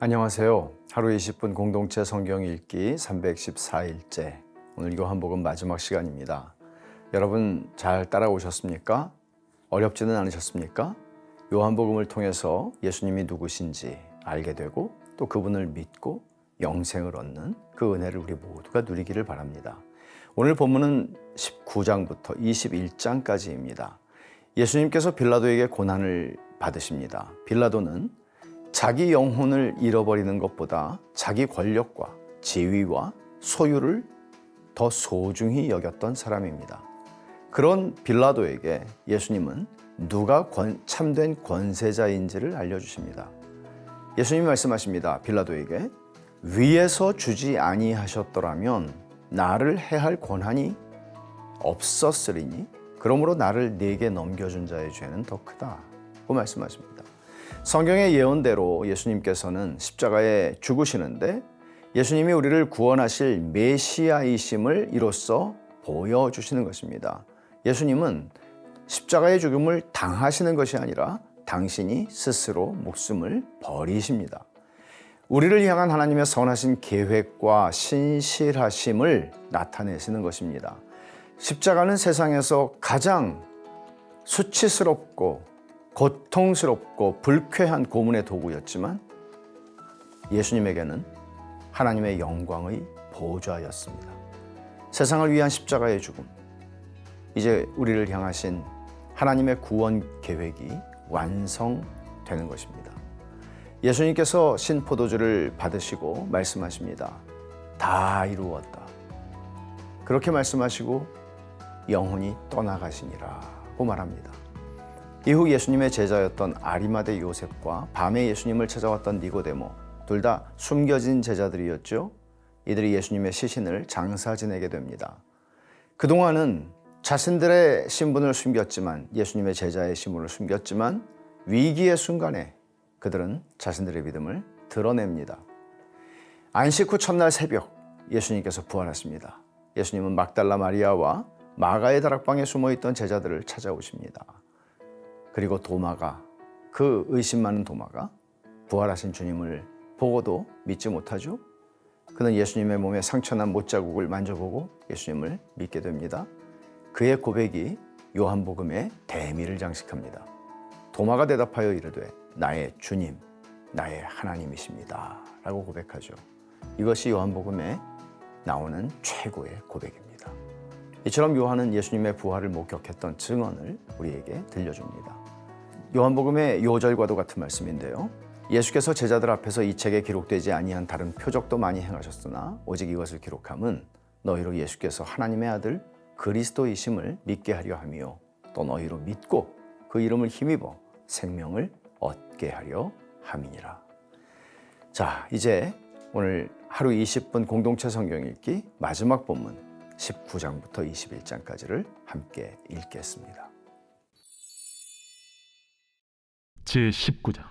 안녕하세요. 하루 20분 공동체 성경 읽기 314일째. 오늘 요한복음 마지막 시간입니다. 여러분 잘 따라오셨습니까? 어렵지는 않으셨습니까? 요한복음을 통해서 예수님이 누구신지 알게 되고 또 그분을 믿고 영생을 얻는 그 은혜를 우리 모두가 누리기를 바랍니다. 오늘 본문은 19장부터 21장까지입니다. 예수님께서 빌라도에게 고난을 받으십니다. 빌라도는 자기 영혼을 잃어버리는 것보다 자기 권력과 지위와 소유를 더 소중히 여겼던 사람입니다. 그런 빌라도에게 예수님은 누가 참된 권세자인지를 알려주십니다. 예수님이 말씀하십니다. 빌라도에게 위에서 주지 아니하셨더라면 나를 해할 권한이 없었으리니 그러므로 나를 네게 넘겨준 자의 죄는 더 크다고 말씀하십니다. 성경의 예언대로 예수님께서는 십자가에 죽으시는데 예수님이 우리를 구원하실 메시아이심을 이로써 보여주시는 것입니다. 예수님은 십자가의 죽음을 당하시는 것이 아니라 당신이 스스로 목숨을 버리십니다. 우리를 향한 하나님의 선하신 계획과 신실하심을 나타내시는 것입니다. 십자가는 세상에서 가장 수치스럽고 고통스럽고 불쾌한 고문의 도구였지만 예수님에게는 하나님의 영광의 보좌였습니다. 세상을 위한 십자가의 죽음, 이제 우리를 향하신 하나님의 구원 계획이 완성되는 것입니다. 예수님께서 신포도주를 받으시고 말씀하십니다. 다 이루었다. 그렇게 말씀하시고 영혼이 떠나가시니라고 말합니다. 이후 예수님의 제자였던 아리마대 요셉과 밤에 예수님을 찾아왔던 니고데모, 둘 다 숨겨진 제자들이었죠. 이들이 예수님의 시신을 장사 지내게 됩니다. 그동안은 자신들의 신분을 숨겼지만, 예수님의 제자의 신분을 숨겼지만 위기의 순간에 그들은 자신들의 믿음을 드러냅니다. 안식 후 첫날 새벽 예수님께서 부활하십니다. 예수님은 막달라 마리아와 마가의 다락방에 숨어있던 제자들을 찾아오십니다. 그리고 도마가, 그 의심 많은 도마가 부활하신 주님을 보고도 믿지 못하죠. 그는 예수님의 몸에 상처난 못자국을 만져보고 예수님을 믿게 됩니다. 그의 고백이 요한복음의 대미를 장식합니다. 도마가 대답하여 이르되 나의 주님, 나의 하나님이십니다 라고 고백하죠. 이것이 요한복음에 나오는 최고의 고백입니다. 이처럼 요한은 예수님의 부활을 목격했던 증언을 우리에게 들려줍니다. 요한복음의 요절과도 같은 말씀인데요. 예수께서 제자들 앞에서 이 책에 기록되지 아니한 다른 표적도 많이 행하셨으나 오직 이것을 기록함은 너희로 예수께서 하나님의 아들 그리스도이심을 믿게 하려 함이요 또 너희로 믿고 그 이름을 힘입어 생명을 얻게 하려 함이니라. 자, 이제 오늘 하루 20분 공동체 성경 읽기 마지막 본문 19장부터 21장까지를 함께 읽겠습니다. 제19장.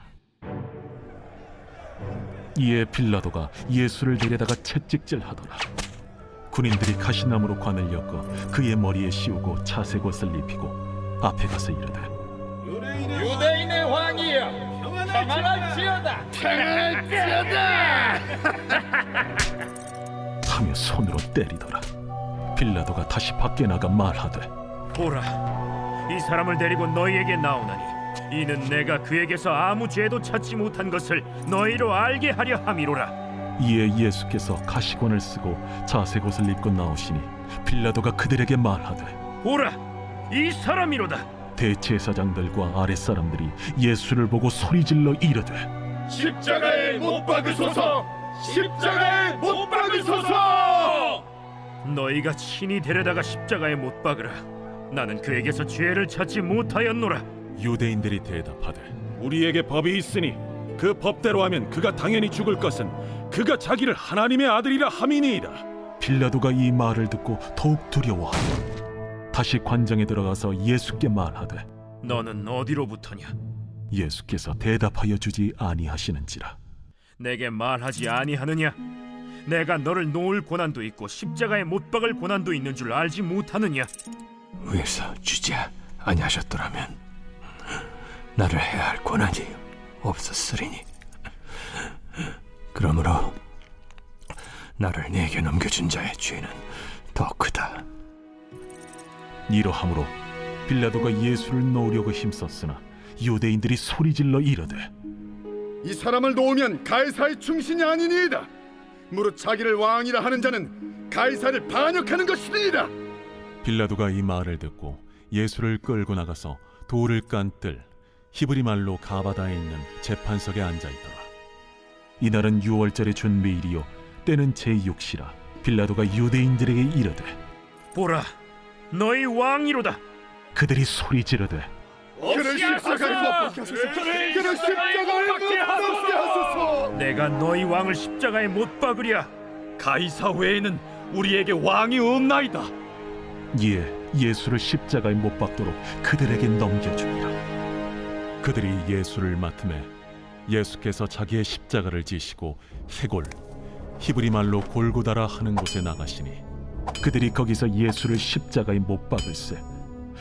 이에 빌라도가 예수를 데려다가 채찍질하더라. 군인들이 가시나무로 관을 엮어 그의 머리에 씌우고 차색 옷을 입히고 앞에 가서 이르되 유대인의 왕이여, 평안할지어다. 하며 손으로 때리더라. 빌라도가 다시 밖에 나가 말하되 보라, 이 사람을 데리고 너희에게 나오나니 이는 내가 그에게서 아무 죄도 찾지 못한 것을 너희로 알게 하려 함이로라. 이에 예수께서 가시관을 쓰고 자색 옷을 입고 나오시니 빌라도가 그들에게 말하되 보라, 이 사람이로다. 대제사장들과 아랫사람들이 예수를 보고 소리질러 이르되 십자가에 못 박으소서! 십자가에 못 박으소서! 너희가 친히 데려다가 십자가에 못 박으라. 나는 그에게서 죄를 찾지 못하였노라. 유대인들이 대답하되 우리에게 법이 있으니 그 법대로 하면 그가 당연히 죽을 것은 그가 자기를 하나님의 아들이라 함이니이다. 빌라도가 이 말을 듣고 더욱 두려워하고 다시 관장에 들어가서 예수께 말하되 너는 어디로부터냐? 예수께서 대답하여 주지 아니하시는지라. 내게 말하지 아니하느냐? 내가 너를 놓을 고난도 있고 십자가에 못 박을 고난도 있는 줄 알지 못하느냐? 위에서 주지 아니하셨더라면 나를 해야 할 권한이 없었으리니 그러므로 나를 네게 넘겨준 자의 죄는 더 크다. 이러함으로 빌라도가 예수를 놓으려고 힘썼으나 유대인들이 소리질러 이르되 이 사람을 놓으면 가이사의 충신이 아니니이다. 무릇 자기를 왕이라 하는 자는 가이사를 반역하는 것이니이다. 빌라도가 이 말을 듣고 예수를 끌고 나가서 돌을 깐 뜰 히브리 말로 가바다에 있는 재판석에 앉아 있더라. 이날은 유월절의 준비일이요 때는 제6시라. 빌라도가 유대인들에게 이르되 보라, 너희 왕이로다. 그들이 소리 지르되 그를 십자가에 못 박게 하소서. 그를 십자가에 못 박게 하소서. 내가 너희 왕을 십자가에 못 박으랴. 가이사 외에는 우리에게 왕이 없나이다. 이에 예수를 십자가에 못 박도록 그들에게 넘겨주니라. 그들이 예수를 맡음에 예수께서 자기의 십자가를 지시고 해골 히브리 말로 골고다라 하는 곳에 나가시니 그들이 거기서 예수를 십자가에 못 박을세.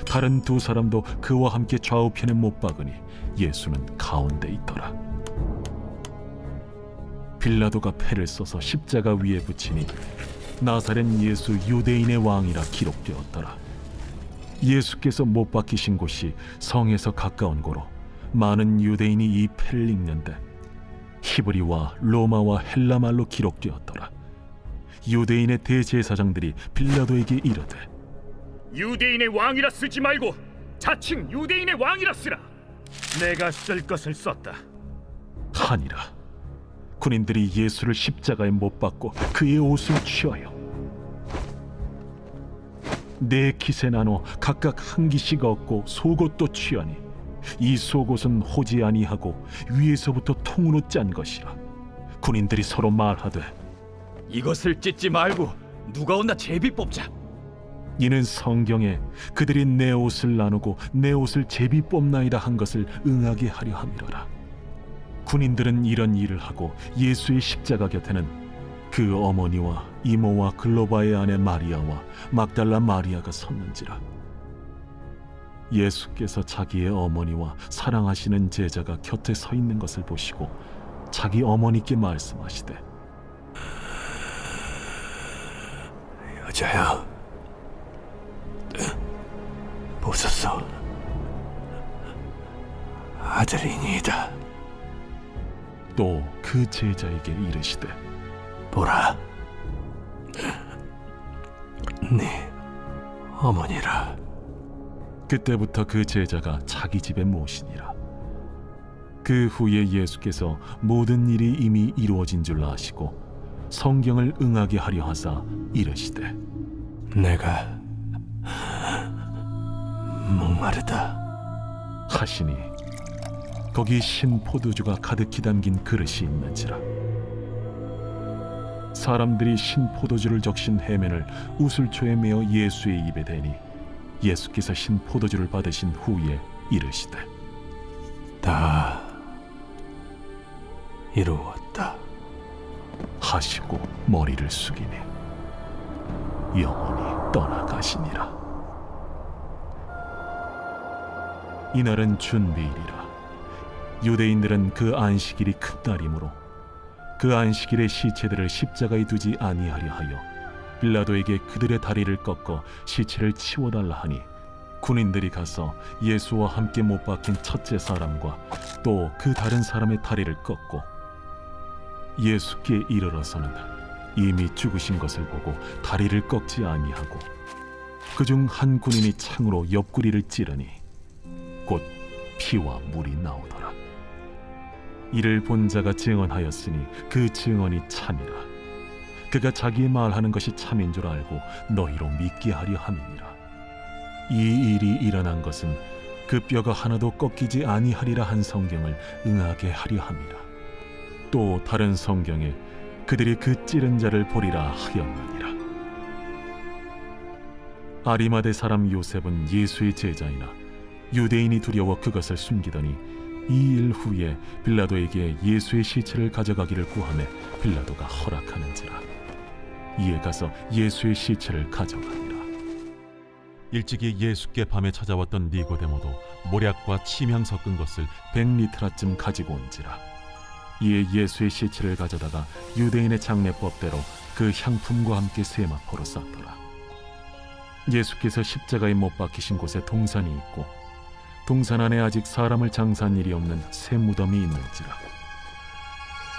다른 두 사람도 그와 함께 좌우편에 못 박으니 예수는 가운데 있더라. 빌라도가 패를 써서 십자가 위에 붙이니 나사렛 예수 유대인의 왕이라 기록되었더라. 예수께서 못 박히신 곳이 성에서 가까운 고로 많은 유대인이 이 패를 읽는데 히브리와 로마와 헬라 말로 기록되었더라. 유대인의 대제사장들이 빌라도에게 이르되 유대인의 왕이라 쓰지 말고 자칭 유대인의 왕이라 쓰라. 내가 쓸 것을 썼다. 하니라. 군인들이 예수를 십자가에 못 박고 그의 옷을 취하여 네 깃에 나눠 각각 한 깃씩 얻고 속옷도 취하니 이 속옷은 호지 아니하고 위에서부터 통으로 짠 것이라. 군인들이 서로 말하되 이것을 찢지 말고 누가 온나 제비 뽑자. 이는 성경에 그들이 내 옷을 나누고 내 옷을 제비 뽑나이다 한 것을 응하게 하려 함이로라. 군인들은 이런 일을 하고 예수의 십자가 곁에는 그 어머니와 이모와 글로바의 아내 마리아와 막달라 마리아가 섰는지라. 예수께서 자기의 어머니와 사랑하시는 제자가 곁에 서 있는 것을 보시고 자기 어머니께 말씀하시되 여자여, 보소서, 아들이니이다. 또 그 제자에게 이르시되 보라, 네 어머니라. 그때부터 그 제자가 자기 집에 모시니라. 그 후에 예수께서 모든 일이 이미 이루어진 줄 아시고 성경을 응하게 하려 하사 이르시되 내가 목마르다 하시니 거기 신 포도주가 가득히 담긴 그릇이 있는지라. 사람들이 신 포도주를 적신 해면을 우슬초에 메어 예수의 입에 대니 예수께서 신 포도주를 받으신 후에 이르시되 다 이루었다 하시고 머리를 숙이니 영원히 떠나가시니라. 이날은 준비일이라. 유대인들은 그 안식일이 큰 날이므로 그 안식일의 시체들을 십자가에 두지 아니하려 하여 빌라도에게 그들의 다리를 꺾어 시체를 치워달라 하니 군인들이 가서 예수와 함께 못 박힌 첫째 사람과 또 그 다른 사람의 다리를 꺾고 예수께 이르러서는 이미 죽으신 것을 보고 다리를 꺾지 아니하고 그중 한 군인이 창으로 옆구리를 찌르니 곧 피와 물이 나오더라. 이를 본 자가 증언하였으니 그 증언이 참이라. 그가 자기 말하는 것이 참인 줄 알고 너희로 믿게 하려 함이니라. 이 일이 일어난 것은 그 뼈가 하나도 꺾이지 아니하리라 한 성경을 응하게 하려 함이라. 또 다른 성경에 그들이 그 찌른 자를 보리라 하였느니라. 아리마대 사람 요셉은 예수의 제자이나 유대인이 두려워 그것을 숨기더니 이 일 후에 빌라도에게 예수의 시체를 가져가기를 구하매 빌라도가 허락하는지라. 이에 가서 예수의 시체를 가져가니라. 일찍이 예수께 밤에 찾아왔던 니고데모도 모략과 침향 섞은 것을 100리트라쯤 가지고 온지라. 이에 예수의 시체를 가져다가 유대인의 장례법대로 그 향품과 함께 세마포로 쌌더라. 예수께서 십자가에 못 박히신 곳에 동산이 있고 동산 안에 아직 사람을 장사한 일이 없는 새 무덤이 있는지라.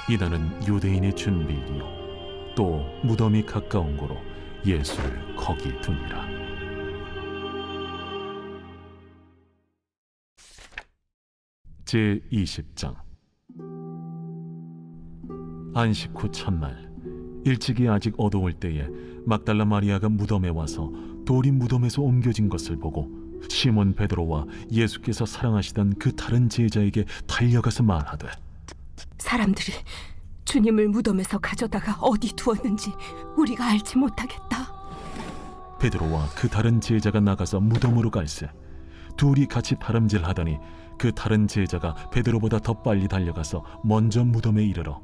이날은 유대인의 준비일이요 또 무덤이 가까운 고로 예수를 거기 두니라. 제 20장. 안식 후 첫날 일찍이 아직 어두울 때에 막달라 마리아가 무덤에 와서 돌이 무덤에서 옮겨진 것을 보고 시몬 베드로와 예수께서 사랑하시던 그 다른 제자에게 달려가서 말하되, 사람들이 주님을 무덤에서 가져다가 어디 두었는지 우리가 알지 못하겠다. 베드로와 그 다른 제자가 나가서 무덤으로 갈새 둘이 같이 다름질하더니 그 다른 제자가 베드로보다 더 빨리 달려가서 먼저 무덤에 이르러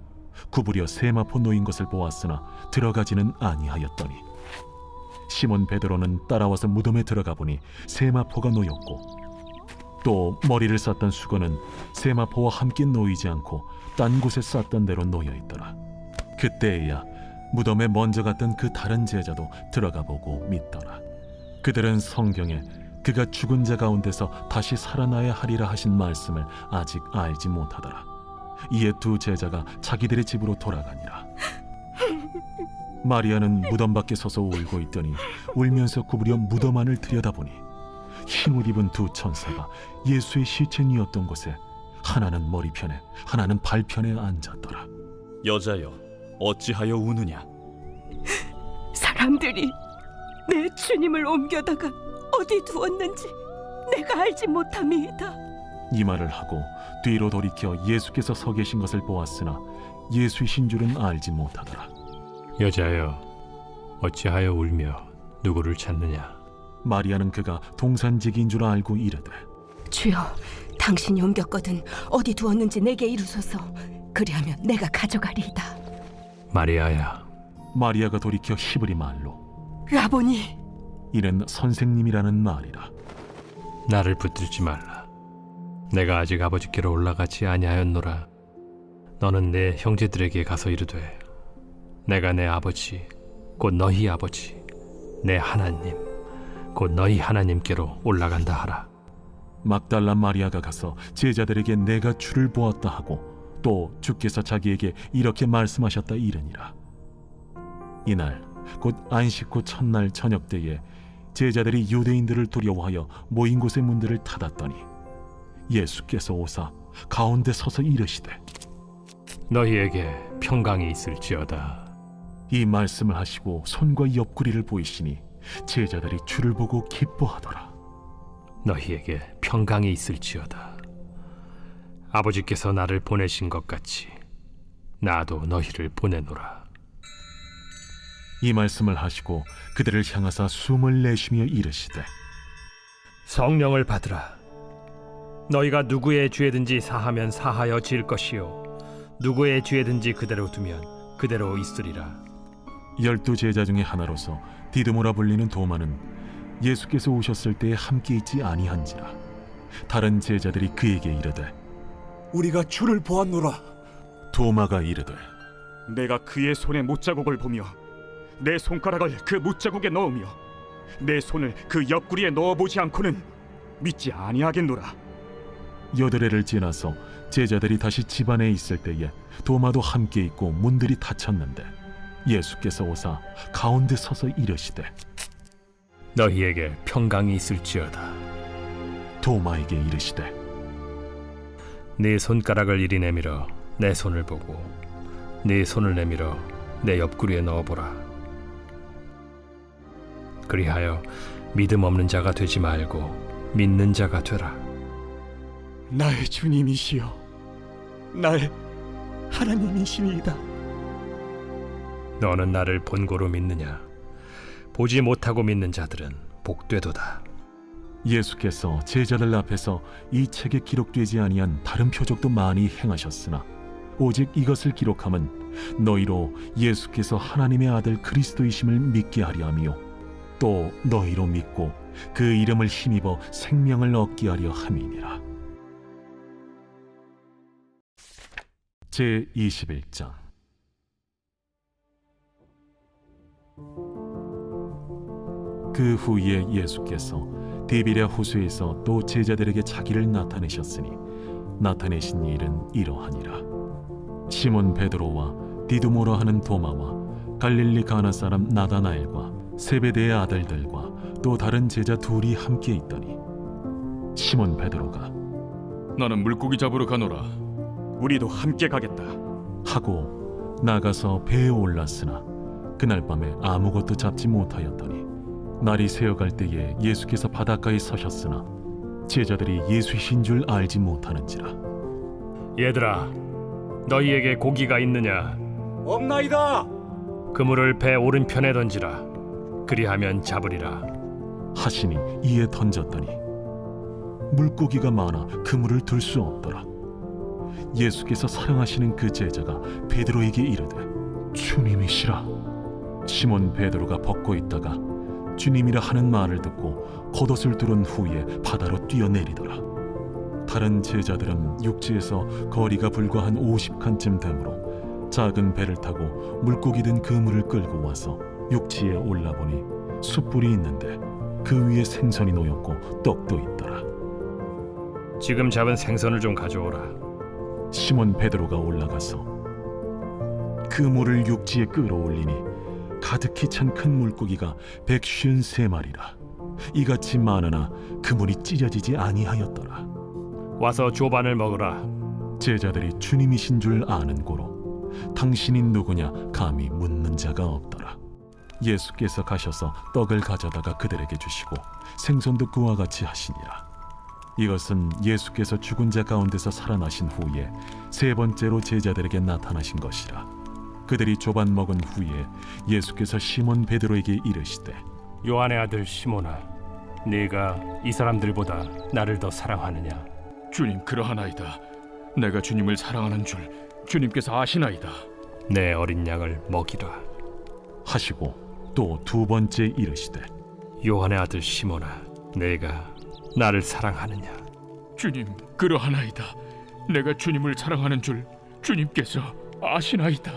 구부려 세마포 놓인 것을 보았으나 들어가지는 아니하였더니 시몬 베드로는 따라와서 무덤에 들어가 보니 세마포가 놓였고 또 머리를 쌌던 수건은 세마포와 함께 놓이지 않고 딴 곳에 쌌던 대로 놓여 있더라. 그때에야 무덤에 먼저 갔던 그 다른 제자도 들어가 보고 믿더라. 그들은 성경에 그가 죽은 자 가운데서 다시 살아나야 하리라 하신 말씀을 아직 알지 못하더라. 이에 두 제자가 자기들의 집으로 돌아가니라. 마리아는 무덤 밖에 서서 울고 있더니 울면서 구부려 무덤 안을 들여다보니 흰옷 입은 두 천사가 예수의 시체니었던 곳에 하나는 머리편에 하나는 발편에 앉았더라. 여자여, 어찌하여 우느냐? 사람들이 내 주님을 옮겨다가 어디 두었는지 내가 알지 못함이다. 이 말을 하고 뒤로 돌이켜 예수께서 서 계신 것을 보았으나 예수이신 줄은 알지 못하더라. 여자여, 어찌하여 울며 누구를 찾느냐? 마리아는 그가 동산지기인 줄 알고 이르되, 주여, 당신이 옮겼거든 어디 두었는지 내게 이루소서. 그리하면 내가 가져가리이다. 마리아야. 마리아가 돌이켜 히브리 말로 라보니. 이는 선생님이라는 말이라. 나를 붙들지 말라. 내가 아직 아버지께로 올라가지 아니하였노라. 너는 내 형제들에게 가서 이르되, 내가 내 아버지 곧 너희 아버지 내 하나님 곧 너희 하나님께로 올라간다 하라. 막달라 마리아가 가서 제자들에게 내가 주를 보았다 하고 또 주께서 자기에게 이렇게 말씀하셨다 이르니라. 이날 곧 안식 후 첫날 저녁 때에 제자들이 유대인들을 두려워하여 모인 곳의 문들을 닫았더니 예수께서 오사 가운데 서서 이르시되, 너희에게 평강이 있을지어다. 이 말씀을 하시고 손과 옆구리를 보이시니 제자들이 주를 보고 기뻐하더라. 너희에게 평강이 있을지어다. 아버지께서 나를 보내신 것 같이 나도 너희를 보내노라. 이 말씀을 하시고 그들을 향하사 숨을 내쉬며 이르시되, 성령을 받으라. 너희가 누구의 죄든지 사하면 사하여 질 것이요 누구의 죄든지 그대로 두면 그대로 있으리라. 12 제자 중에 하나로서 디드모라 불리는 도마는 예수께서 오셨을 때에 함께 있지 아니한지라. 다른 제자들이 그에게 이르되, 우리가 주를 보았노라. 도마가 이르되, 내가 그의 손에 못자국을 보며 내 손가락을 그 못자국에 넣으며 내 손을 그 옆구리에 넣어보지 않고는 믿지 아니하겠노라. 8해를 지나서 제자들이 다시 집안에 있을 때에 도마도 함께 있고 문들이 닫혔는데 예수께서 오사 가운데 서서 이르시되, 너희에게 평강이 있을지어다. 도마에게 이르시되, 네 손가락을 이리 내밀어 내 손을 보고 네 손을 내밀어 내 옆구리에 넣어보라. 그리하여 믿음 없는 자가 되지 말고 믿는 자가 되라. 나의 주님이시여, 나의 하나님이시니이다. 너는 나를 본고로 믿느냐? 보지 못하고 믿는 자들은 복되도다. 예수께서 제자들 앞에서 이 책에 기록되지 아니한 다른 표적도 많이 행하셨으나 오직 이것을 기록함은 너희로 예수께서 하나님의 아들 그리스도이심을 믿게 하려 함이요 또 너희로 믿고 그 이름을 힘입어 생명을 얻게 하려 함이니라. 제21장. 그 후에 예수께서 디비랴 호수에서 또 제자들에게 자기를 나타내셨으니 나타내신 일은 이러하니라. 시몬 베드로와 디두모라 하는 도마와 갈릴리 가나 사람 나다나엘과 세베대의 아들들과 또 다른 제자 둘이 함께 있더니 시몬 베드로가 나는 물고기 잡으러 가노라. 우리도 함께 가겠다. 하고 나가서 배에 올랐으나 그날 밤에 아무것도 잡지 못하였더니 날이 새어갈 때에 예수께서 바닷가에 서셨으나 제자들이 예수이신 줄 알지 못하는지라. 얘들아, 너희에게 고기가 있느냐? 없나이다. 그물을 배 오른편에 던지라. 그리하면 잡으리라. 하시니 이에 던졌더니 물고기가 많아 그물을 들 수 없더라. 예수께서 사랑하시는 그 제자가 베드로에게 이르되 주님이시라. 시몬 베드로가 벗고 있다가 주님이라 하는 말을 듣고 겉옷을 두른 후에 바다로 뛰어내리더라. 다른 제자들은 육지에서 거리가 불과 한 50칸쯤 되므로 작은 배를 타고 물고기 든 그물을 끌고 와서 육지에 올라보니 숯불이 있는데 그 위에 생선이 놓였고 떡도 있더라. 지금 잡은 생선을 좀 가져오라. 시몬 베드로가 올라가서 그물을 육지에 끌어올리니 가득히 찬 큰 물고기가 153마리라. 이같이 많으나 그물이 찢어지지 아니하였더라. 와서 조반을 먹으라. 제자들이 주님이신 줄 아는 고로 당신이 누구냐 감히 묻는 자가 없더라. 예수께서 가셔서 떡을 가져다가 그들에게 주시고 생선도 그와 같이 하시니라. 이것은 예수께서 죽은 자 가운데서 살아나신 후에 세 번째로 제자들에게 나타나신 것이라. 그들이 조반 먹은 후에 예수께서 시몬 베드로에게 이르시되 요한의 아들 시몬아, 네가 이 사람들보다 나를 더 사랑하느냐? 주님, 그러하나이다. 내가 주님을 사랑하는 줄 주님께서 아시나이다. 내 어린 양을 먹이라. 하시고 또 두 번째 이르시되 요한의 아들 시몬아, 네가 나를 사랑하느냐? 주님, 그러하나이다. 내가 주님을 사랑하는 줄 주님께서 아시나이다.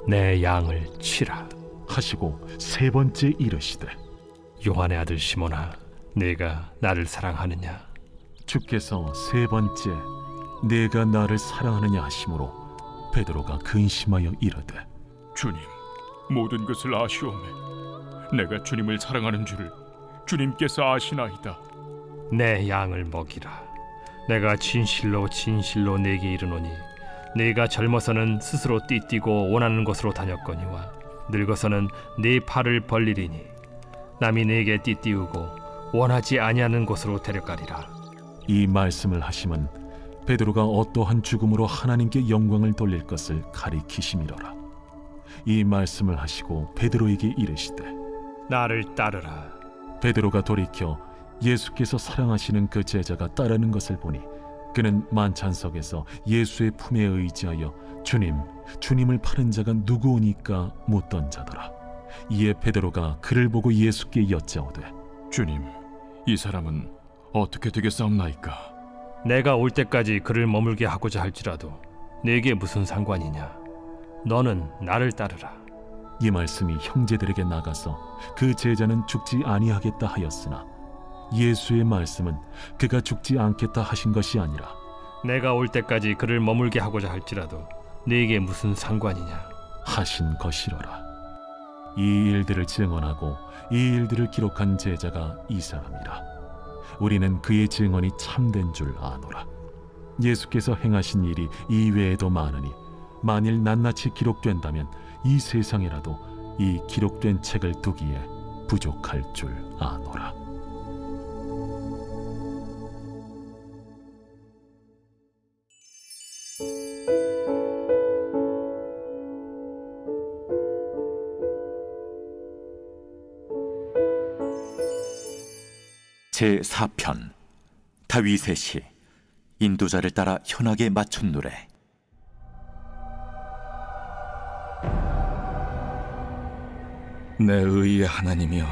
내 양을 치라. 하시고 세 번째 이르시되 요한의 아들 시몬아, 네가 나를 사랑하느냐? 주께서 세 번째 내가 나를 사랑하느냐 하심으로 베드로가 근심하여 이르되 주님, 모든 것을 아시오매. 내가 주님을 사랑하는 줄을 주님께서 아시나이다. 내 양을 먹이라. 내가 진실로 진실로 네게 이르노니 네가 젊어서는 스스로 띠뛰고 원하는 곳으로 다녔거니와 늙어서는 네 팔을 벌리리니 남이 네게 띠띠우고 원하지 아니하는 곳으로 데려가리라. 이 말씀을 하심은 베드로가 어떠한 죽음으로 하나님께 영광을 돌릴 것을 가리키심이로라. 이 말씀을 하시고 베드로에게 이르시되 나를 따르라. 베드로가 돌이켜 예수께서 사랑하시는 그 제자가 따르는 것을 보니 그는 만찬석에서 예수의 품에 의지하여 주님을 파는 자가 누구오니까 묻던 자더라. 이에 베드로가 그를 보고 예수께 여짜오되 주님, 이 사람은 어떻게 되겠사옵나이까? 내가 올 때까지 그를 머물게 하고자 할지라도 네게 무슨 상관이냐? 너는 나를 따르라. 이 말씀이 형제들에게 나가서 그 제자는 죽지 아니하겠다 하였으나 예수의 말씀은 그가 죽지 않겠다 하신 것이 아니라 내가 올 때까지 그를 머물게 하고자 할지라도 네게 무슨 상관이냐? 하신 것이로라. 이 일들을 증언하고 이 일들을 기록한 제자가 이 사람이라. 우리는 그의 증언이 참된 줄 아노라. 예수께서 행하신 일이 이 외에도 많으니 만일 낱낱이 기록된다면 이 세상이라도 이 기록된 책을 두기에 부족할 줄 아노라. 제4편 다윗의 시 인도자를 따라 현악에 맞춘 노래. 내 의의 하나님이여,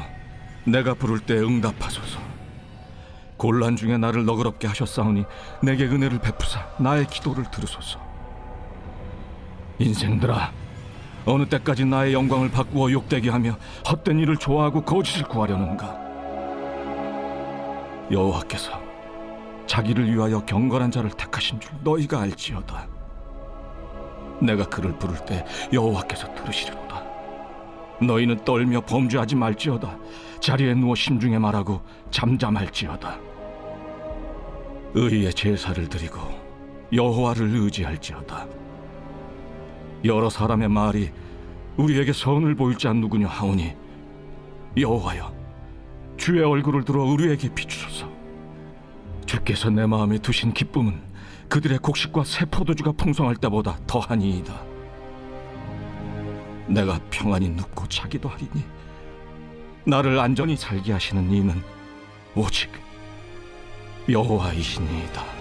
내가 부를 때 응답하소서. 곤란 중에 나를 너그럽게 하셨사오니 내게 은혜를 베푸사 나의 기도를 들으소서. 인생들아, 어느 때까지 나의 영광을 바꾸어 욕되게 하며 헛된 일을 좋아하고 거짓을 구하려는가? 여호와께서 자기를 위하여 경건한 자를 택하신 줄 너희가 알지어다. 내가 그를 부를 때 여호와께서 들으시리로다. 너희는 떨며 범죄하지 말지어다. 자리에 누워 심중에 말하고 잠잠할지어다. 의의 제사를 드리고 여호와를 의지할지어다. 여러 사람의 말이 우리에게 선을 보일 자 누구냐 하오니 여호와여, 주의 얼굴을 들어 우리에게 비추소서. 주께서 내 마음에 두신 기쁨은 그들의 곡식과 새 포도주가 풍성할 때보다 더하니이다. 내가 평안히 눕고 자기도 하리니 나를 안전히 살게 하시는 이는 오직 여호와이시니이다.